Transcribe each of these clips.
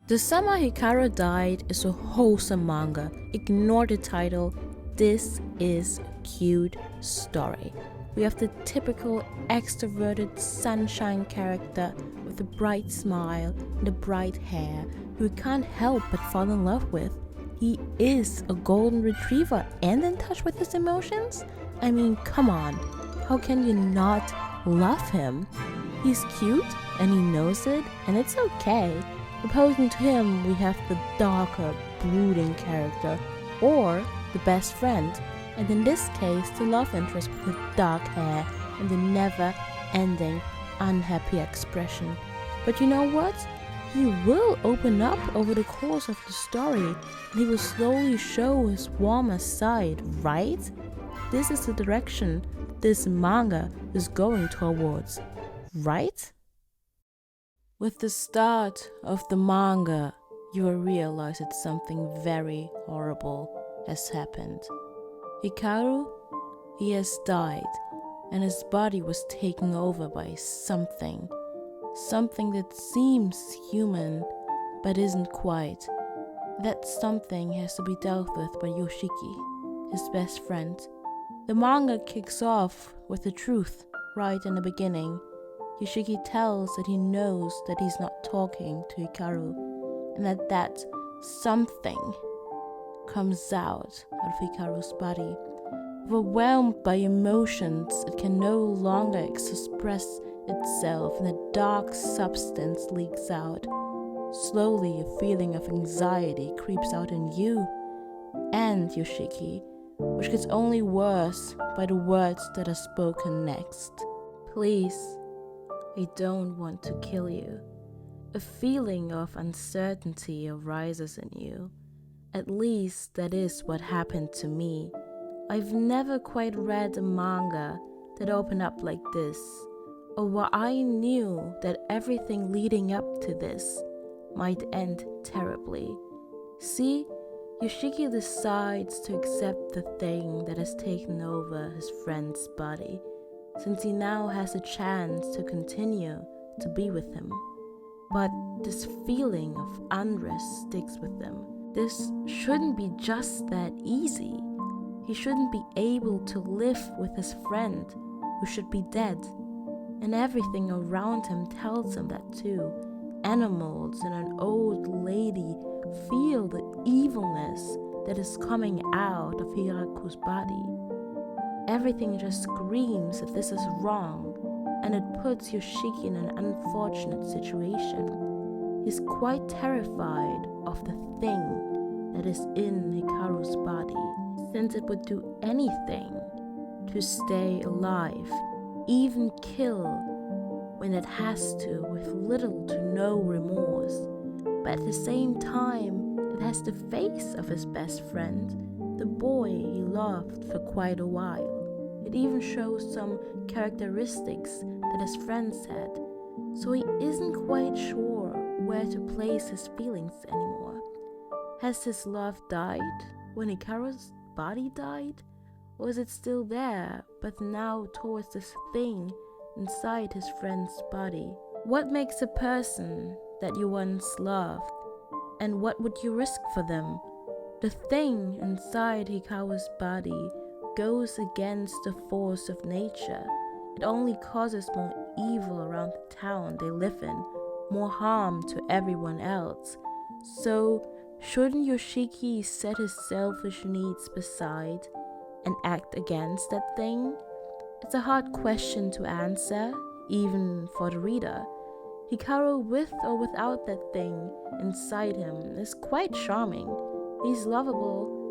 The Summer Hikaru Died is a wholesome manga. Ignore the title. This is a cute story. We have the typical extroverted sunshine character with a bright smile and a bright hair who we can't help but fall in love with. He is a golden retriever and in touch with his emotions? I mean, come on. How can you not love him? He's cute and he knows it, and it's okay. Opposing to him, we have the darker, brooding character, or the best friend, and in this case, the love interest with the dark hair and the never-ending, unhappy expression. But you know what? He will open up over the course of the story, and he will slowly show his warmer side, right? This is the direction this manga is going towards, right? With the start of the manga, you will realize that something very horrible has happened. Hikaru, he has died, and his body was taken over by something that seems human, but isn't quite. That something has to be dealt with by Yoshiki, his best friend. The manga kicks off with the truth right in the beginning. Yoshiki tells that he knows that he's not talking to Hikaru, and that something comes out of Hikaru's body. Overwhelmed by emotions, it can no longer express itself, and a dark substance leaks out. Slowly, a feeling of anxiety creeps out in you and Yoshiki, which gets only worse by the words that are spoken next. Please, I don't want to kill you. A feeling of uncertainty arises in you. At least that is what happened to me. I've never quite read a manga that opened up like this, or where I knew that everything leading up to this might end terribly. See, Yoshiki decides to accept the thing that has taken over his friend's body, since he now has a chance to continue to be with him. But this feeling of unrest sticks with him. This shouldn't be just that easy. He shouldn't be able to live with his friend, who should be dead. And everything around him tells him that too. Animals and an old lady feel the evilness that is coming out of Hiraku's body. Everything just screams that this is wrong, and it puts Yoshiki in an unfortunate situation. He's quite terrified of the thing that is in Hikaru's body, since it would do anything to stay alive, even kill when it has to, with little to no remorse. But at the same time, it has the face of his best friend, the boy he loved for quite a while. It even shows some characteristics that his friends had, so he isn't quite sure where to place his feelings anymore. Has his love died when Hikaru's body died? Or is it still there, but now towards this thing inside his friend's body? What makes a person that you once loved, and what would you risk for them? The thing inside Hikaru's body goes against the force of nature. It only causes more evil around the town they live in, more harm to everyone else. So, shouldn't Yoshiki set his selfish needs aside and act against that thing? It's a hard question to answer, even for the reader. Hikaru, with or without that thing inside him, is quite charming. He's lovable,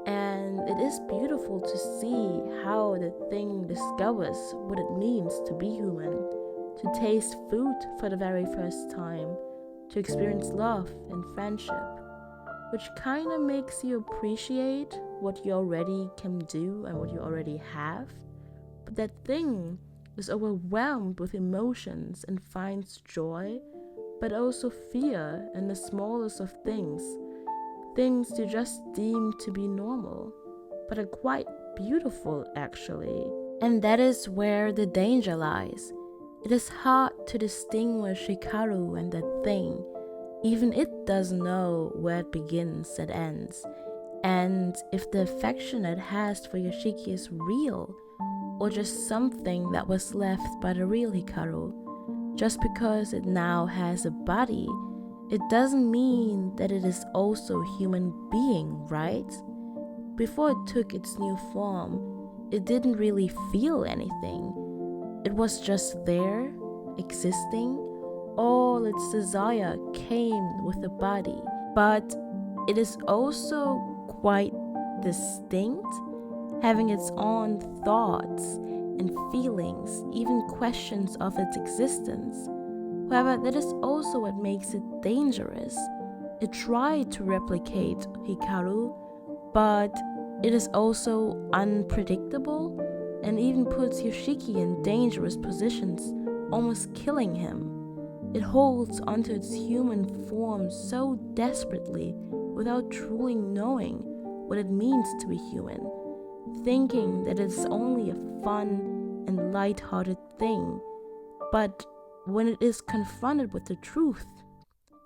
and it is beautiful to see how the thing discovers what it means to be human, to taste food for the very first time, to experience love and friendship, which kind of makes you appreciate what you already can do and what you already have. But that thing is overwhelmed with emotions and finds joy, but also fear in the smallest of things you just deem to be normal, but are quite beautiful actually. And that is where the danger lies. It is hard to distinguish Hikaru and that thing. Even it doesn't know where it begins and ends, and if the affection it has for Yoshiki is real, or just something that was left by the real Hikaru. Just because it now has a body, it doesn't mean that it is also a human being, right? Before it took its new form, it didn't really feel anything. It was just there, existing. All its desire came with the body, but it is also quite distinct, having its own thoughts and feelings, even questions of its existence. However, that is also what makes it dangerous. It tried to replicate Hikaru, but it is also unpredictable and even puts Yoshiki in dangerous positions, almost killing him. It holds onto its human form so desperately without truly knowing what it means to be human, thinking that it's only a fun and light-hearted thing. But when it is confronted with the truth,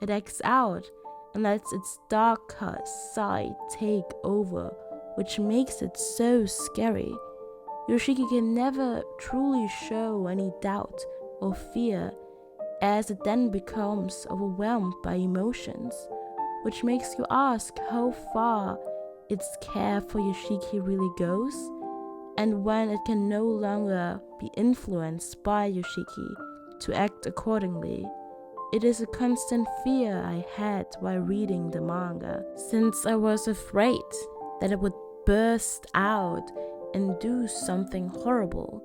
it acts out and lets its darker side take over, which makes it so scary. Yoshiki can never truly show any doubt or fear, as it then becomes overwhelmed by emotions, which makes you ask how far its care for Yoshiki really goes, and when it can no longer be influenced by Yoshiki to act accordingly. It is a constant fear I had while reading the manga, since I was afraid that it would burst out and do something horrible,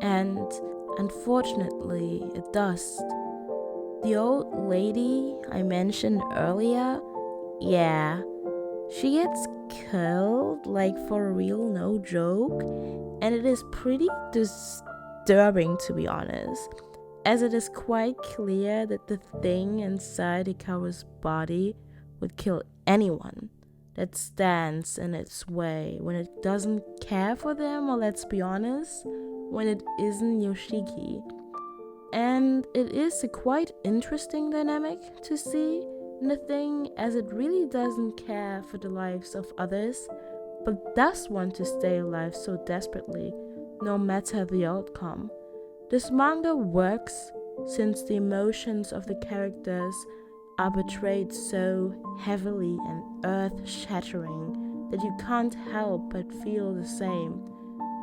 and unfortunately it does. The old lady I mentioned earlier, yeah, she gets killed, like for real, no joke, and it is pretty disturbing to be honest, as it is quite clear that the thing inside Hikaru's body would kill anyone that stands in its way when it doesn't care for them, or let's be honest, when it isn't Yoshiki. And it is a quite interesting dynamic to see in the thing, as it really doesn't care for the lives of others, but does want to stay alive so desperately, no matter the outcome. This manga works since the emotions of the characters are portrayed so heavily and earth-shattering that you can't help but feel the same.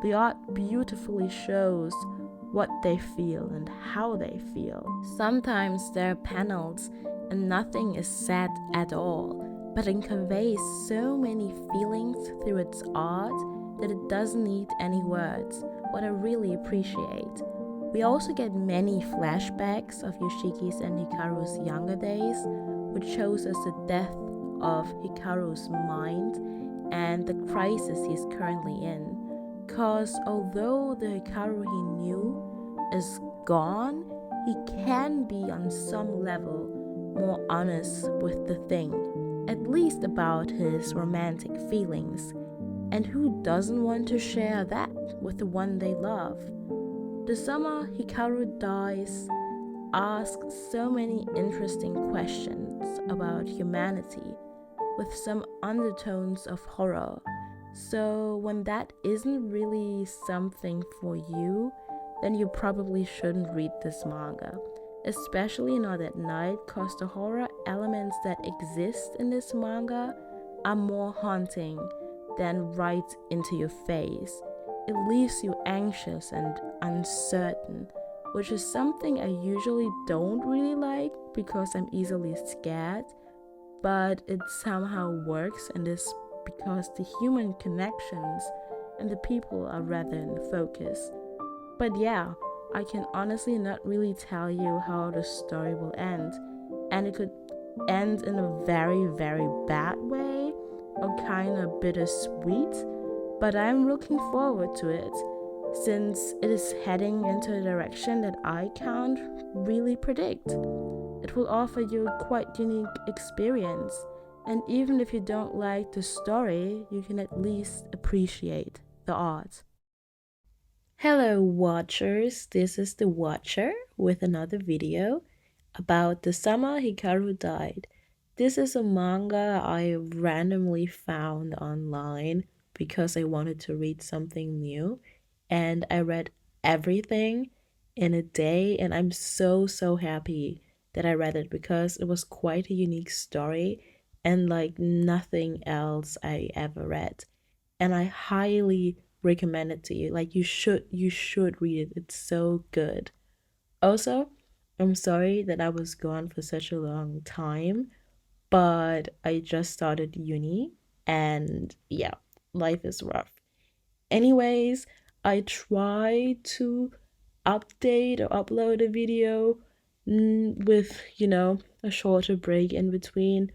The art beautifully shows what they feel and how they feel. Sometimes there are panels and nothing is said at all, but it conveys so many feelings through its art that it doesn't need any words, what I really appreciate. We also get many flashbacks of Yoshiki's and Hikaru's younger days, which shows us the depth of Hikaru's mind and the crisis he's currently in. Cause although the Hikaru he knew is gone, he can be on some level more honest with the thing, at least about his romantic feelings. And who doesn't want to share that with the one they love? The Summer Hikaru Dies asks so many interesting questions about humanity with some undertones of horror. So when that isn't really something for you, then you probably shouldn't read this manga, especially not at night, cause the horror elements that exist in this manga are more haunting than right into your face. It leaves you anxious and uncertain, which is something I usually don't really like because I'm easily scared, but it somehow works in this because the human connections and the people are rather in focus. But yeah, I can honestly not really tell you how the story will end, and it could end in a very, very bad way or kind of bittersweet, but I'm looking forward to it since it is heading into a direction that I can't really predict. It will offer you a quite unique experience, and even if you don't like the story, you can at least appreciate the art. Hello watchers, this is TheWatcher with another video. about the Summer Hikaru Died. This is a manga I randomly found online because I wanted to read something new, and I read everything in a day, and I'm so happy that I read it because it was quite a unique story and like nothing else I ever read. And I highly recommend it to you. Like you should read it. It's so good. Also, I'm sorry that I was gone for such a long time, but I just started uni and yeah, life is rough. Anyways, I try to update or upload a video with, a shorter break in between,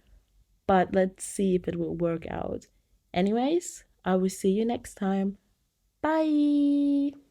but let's see if it will work out. Anyways, I will see you next time. Bye.